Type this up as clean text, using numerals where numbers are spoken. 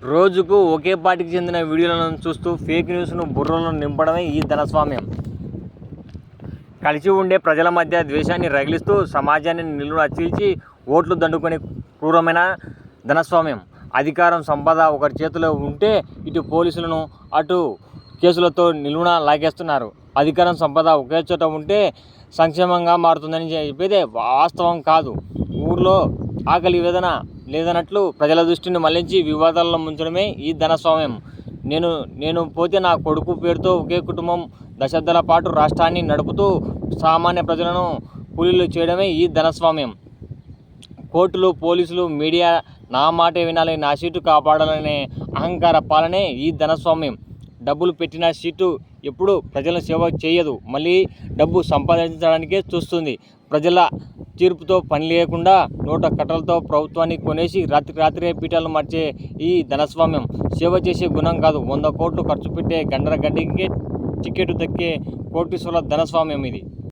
రోజుకు ఒకే పార్టీకి చెందిన వీడియోలను చూస్తూ ఫేక్ న్యూస్ను బుర్రలో నింపడమే ఈ ధనస్వామ్యం. కలిసి ఉండే ప్రజల మధ్య ద్వేషాన్ని రగిలిస్తూ సమాజాన్ని నిలువున చీల్చి ఓట్లు దండుకునే క్రూరమైన ధనస్వామ్యం. అధికారం, సంపద ఒకరి చేతిలో ఉంటే ఇటు పోలీసులను, అటు కేసులతో నిలువున లాగేస్తున్నారు. అధికారం, సంపద ఒకే చోట ఉంటే సంక్షేమంగా మారుతుందని చెప్పేదే వాస్తవం కాదు. ఊర్లో ఆకలి వేదన లేదన్నట్లు ప్రజల దృష్టిని మళ్లించి వివాదాల్లో ముంచడమే ఈ ధనస్వామ్యం. నేను పోతే నా కొడుకు పేరుతో ఒకే కుటుంబం దశాబ్దాల పాటు రాష్ట్రాన్ని నడుపుతూ సామాన్య ప్రజలను కూలీలు చేయడమే ఈ ధనస్వామ్యం. కోర్టులు, పోలీసులు, మీడియా నా మాటే వినాలి, నా సీటు కాపాడాలనే అహంకార పాలనే ఈ ధనస్వామ్యం. డబ్బులు పెట్టిన సీటు ఎప్పుడు ప్రజలను సేవ చేయదు, మళ్ళీ డబ్బు సంపాదించడానికే చూస్తుంది. ప్రజల తీర్పుతో పని లేకుండా నోట కట్టలతో ప్రభుత్వాన్ని కొనేసి రాత్రే పీఠాలు మార్చే ఈ ధనస్వామ్యం సేవ చేసే గుణం కాదు. 100 కోట్లు ఖర్చు పెట్టే గండర గడ్డికే టికెట్ దక్కే కోటీశ్వరుల ధనస్వామ్యం ఇది.